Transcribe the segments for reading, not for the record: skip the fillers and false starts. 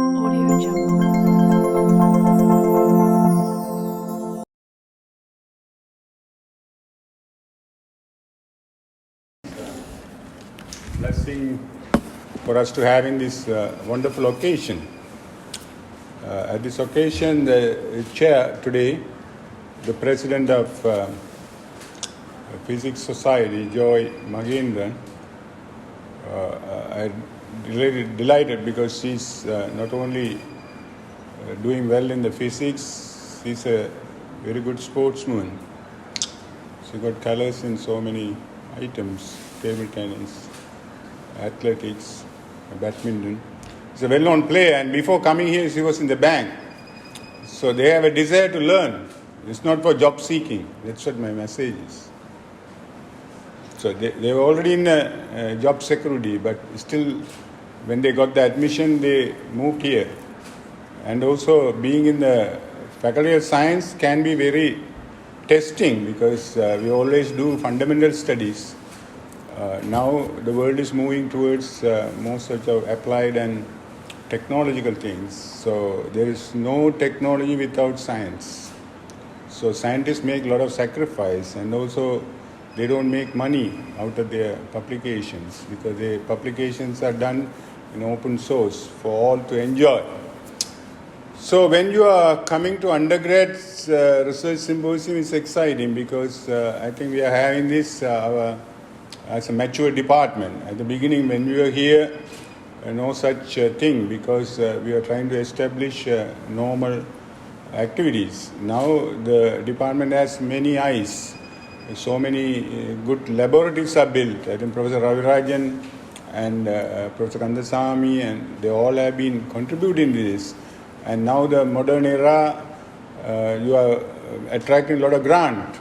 Audio Jungle. Blessing for us to have in this wonderful occasion. At this occasion, the chair today, the president of Physics Society, Joy Magendran, I'm delighted because she's not only doing well in the physics, she's a very good sportswoman. She got colors in so many items, table tennis, athletics, badminton. She's a well-known player, and before coming here, she was in the bank. So they have a desire to learn. It's not for job seeking. That's what my message is. So they were already in job security, but still, when they got the admission, they moved here. And also, being in the faculty of science can be very testing because we always do fundamental studies. Now the world is moving towards more such of applied and technological things. So there is no technology without science. So scientists make a lot of sacrifice, and also they don't make money out of their publications because their publications are done in open source for all to enjoy. So when you are coming to undergrads research symposium, it's exciting because I think we are having this as a mature department. At the beginning, when we were here, no such thing because we are trying to establish normal activities. Now the department has many eyes. So many good laboratories are built. I think Professor Ravirajan and Professor Kandasamy, and they all have been contributing to this. And now the modern era, you are attracting a lot of grant.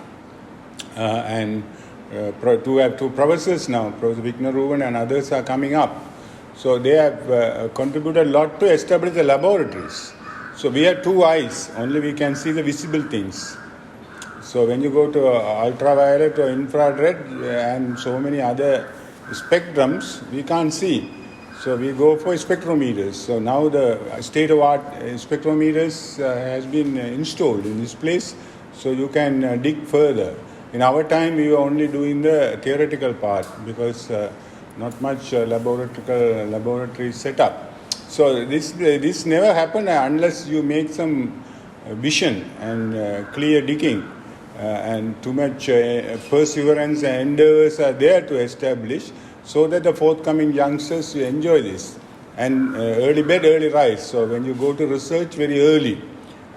And to have two professors now, Professor Vigna Ruvan and others are coming up. So they have contributed a lot to establish the laboratories. So we have two eyes, only we can see the visible things. So when you go to ultraviolet or infrared and so many other spectrums, we can't see. So we go for spectrometers. So now the state-of-art spectrometers has been installed in this place, so you can dig further. In our time, we were only doing the theoretical part because not much laboratory setup. So this never happened unless you make some vision and clear digging. And too much perseverance and endeavors are there to establish so that the forthcoming youngsters will enjoy this. And early bed, early rise. So when you go to research very early,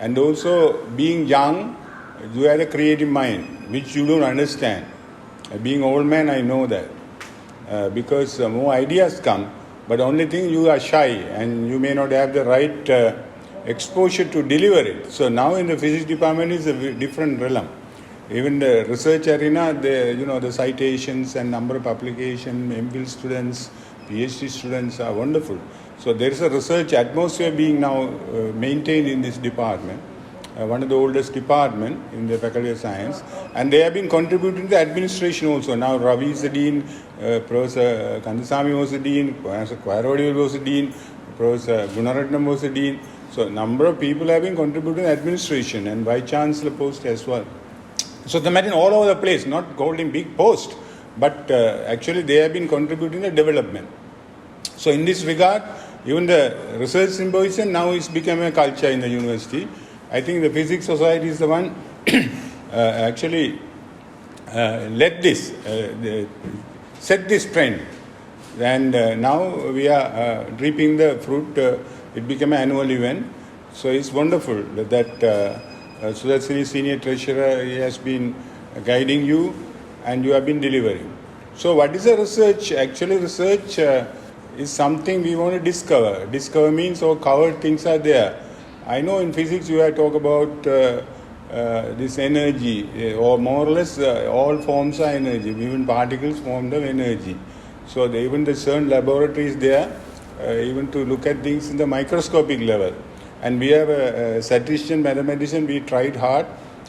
and also being young, you have a creative mind, which you don't understand. Being old man, I know that. Because more ideas come, but only thing you are shy and you may not have the right exposure to deliver it. So now in the physics department is a different realm. Even the research arena, the citations and number of publications, MPhil students, PhD students are wonderful. So there is a research atmosphere being now maintained in this department, one of the oldest department in the Faculty of Science, and they have been contributing to the administration also. Now Ravi is the dean, Professor Kandasamy was the dean, Professor Kwairodi was the dean, Professor Gunaratnam was the dean. So a number of people have been contributing to administration and Vice Chancellor post as well. So they met in all over the place, not holding big post, but actually they have been contributing to development. So in this regard, even the research symposium now is becoming a culture in the university. I think the Physics Society is the one actually led this, set this trend. And now we are reaping the fruit. It became an annual event. So it's wonderful that Sudarsini, Senior Treasurer, he has been guiding you and you have been delivering. So what is the research? Actually, research is something we want to discover. Discover means all covered things are there. I know in physics you have talked about this energy, or more or less all forms are energy, even particles formed of energy. So even the CERN laboratory is there, even to look at things in the microscopic level. And we have a statistician, mathematician, we tried hard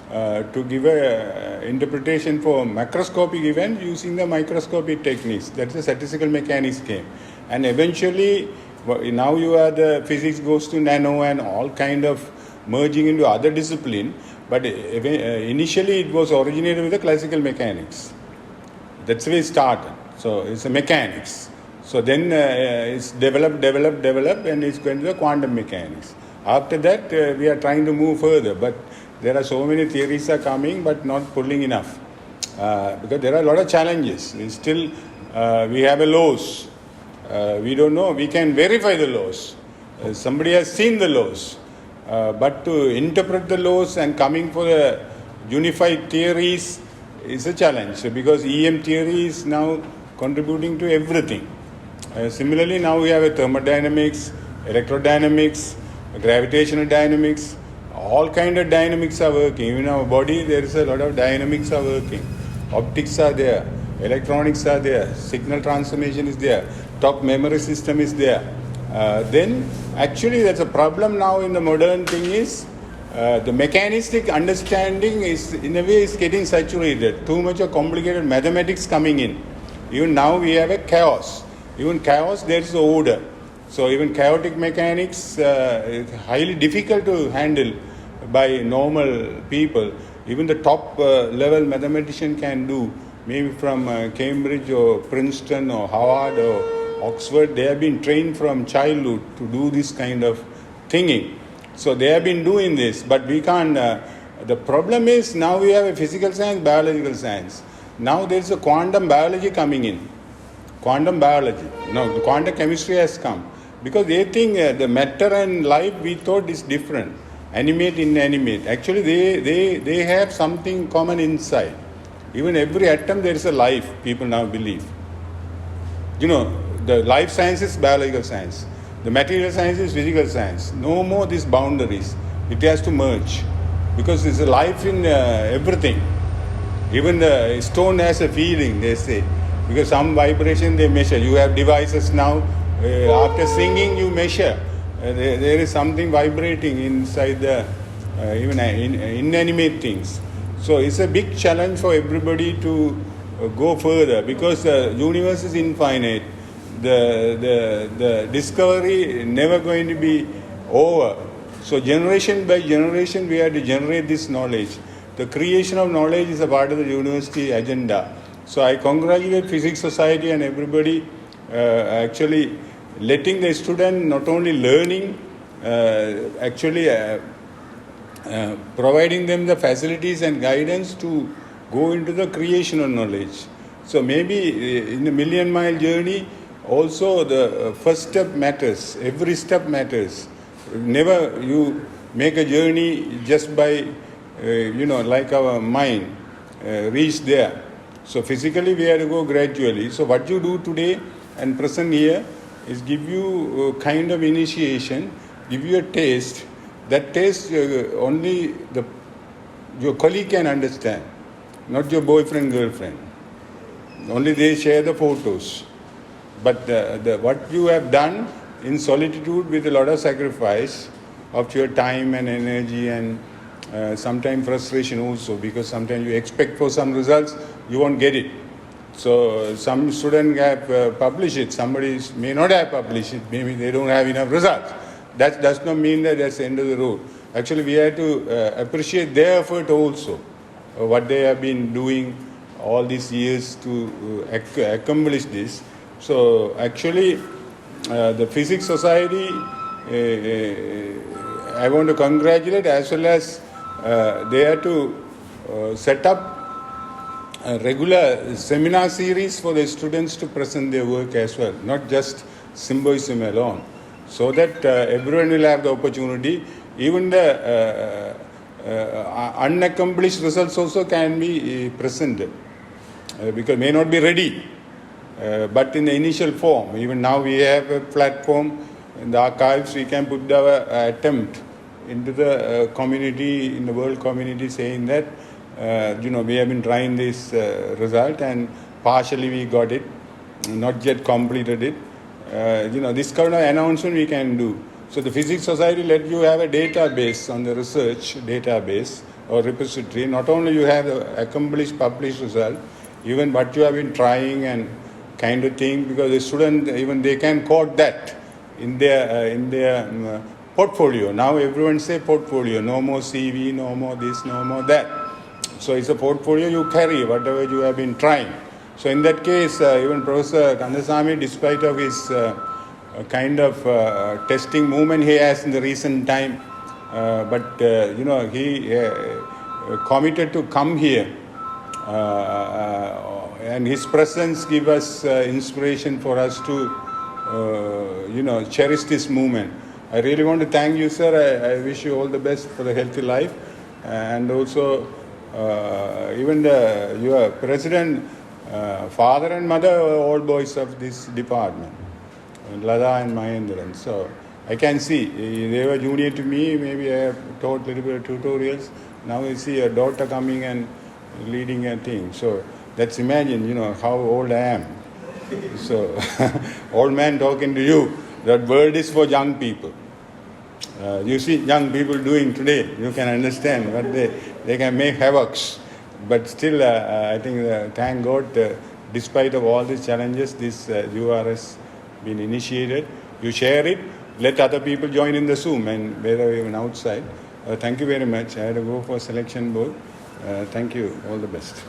to give a interpretation for macroscopic event using the microscopic techniques. That's the statistical mechanics came. And eventually Now you are the physics goes to nano and all kind of merging into other discipline. But initially it was originated with the classical mechanics. That's where it started. So it's a mechanics. So then it's developed, and it's going to the quantum mechanics. After that, we are trying to move further, but there are so many theories are coming, but not pulling enough. Because there are a lot of challenges. Still, we have a laws. We don't know. We can verify the laws. Somebody has seen the laws. But to interpret the laws and coming for the unified theories is a challenge. Because EM theory is now contributing to everything. Similarly, now we have a thermodynamics, electrodynamics, gravitational dynamics, all kind of dynamics are working. Even in our body, there is a lot of dynamics are working. Optics are there, electronics are there, signal transformation is there, top memory system is there. Then actually that's a problem now in the modern thing is the mechanistic understanding is in a way is getting saturated. Too much of complicated mathematics coming in. Even now we have a chaos. Even chaos, there is order. So even chaotic mechanics is highly difficult to handle by normal people. Even the top level mathematician can do. Maybe from Cambridge or Princeton or Harvard or Oxford, they have been trained from childhood to do this kind of thinking. So they have been doing this, but we can't. The problem is now we have a physical science, biological science. Now there is a quantum biology coming in. Quantum biology. No, the quantum chemistry has come. Because they think the matter and life we thought is different. Animate, inanimate. Actually, they have something common inside. Even every atom there is a life, people now believe. You know, the life science is biological science. The material science is physical science. No more these boundaries. It has to merge. Because there's a life in everything. Even the stone has a feeling, they say. Because some vibration they measure. You have devices now. After singing, you measure. There is something vibrating inside the even inanimate things. So it's a big challenge for everybody to go further because the universe is infinite. The discovery never going to be over. So generation by generation, we have to generate this knowledge. The creation of knowledge is a part of the university agenda. So I congratulate Physics Society and everybody actually letting the student not only learning, actually providing them the facilities and guidance to go into the creation of knowledge. So maybe in a million-mile journey, also the first step matters. Every step matters. Never you make a journey just by, like our mind, reach there. So physically we have to go gradually. So what you do today and present here is give you a kind of initiation, give you a taste. That taste only your colleague can understand, not your boyfriend, girlfriend. Only they share the photos. But what you have done in solitude with a lot of sacrifice of your time and energy and sometimes frustration also, because sometimes you expect for some results, you won't get it. So some students have published it, somebody may not have published it, maybe they don't have enough results. That does not mean that that's the end of the road. Actually, we have to appreciate their effort also, what they have been doing all these years to accomplish this. So actually, the Physics Society, I want to congratulate, as well as they have to set up a regular seminar series for the students to present their work as well, not just symbolism alone, so that everyone will have the opportunity. Even the unaccomplished results also can be presented, because may not be ready, but in the initial form. Even now we have a platform in the archives, we can put our attempt into the community, in the world community, saying that we have been trying this result and partially we got it, not yet completed it. This kind of announcement we can do. So the Physics Society let you have a database on the research database or repository. Not only you have the accomplished published result, even what you have been trying and kind of thing, because the student, even they can quote that. in their portfolio. Now everyone say portfolio. No more CV, no more this, no more that. So it's a portfolio you carry, whatever you have been trying. So in that case, even Professor Kandasamy, despite of his kind of testing movement he has in the recent time, but he committed to come here, and his presence give us inspiration for us to cherish this movement. I really want to thank you, sir. I wish you all the best for the healthy life, and also even your president, father and mother were all boys of this department, Lada and Mahendran. So I can see they were junior to me. Maybe I have taught a little bit of tutorials. Now you see a daughter coming and leading a team. So let's imagine, how old I am. So old man talking to you. That word is for young people. You see young people doing today. You can understand what they can make havocs. But still, I think, thank God, despite of all these challenges, this URS been initiated. You share it. Let other people join in the Zoom and whether even outside. Thank you very much. I had to go for selection board. Thank you. All the best.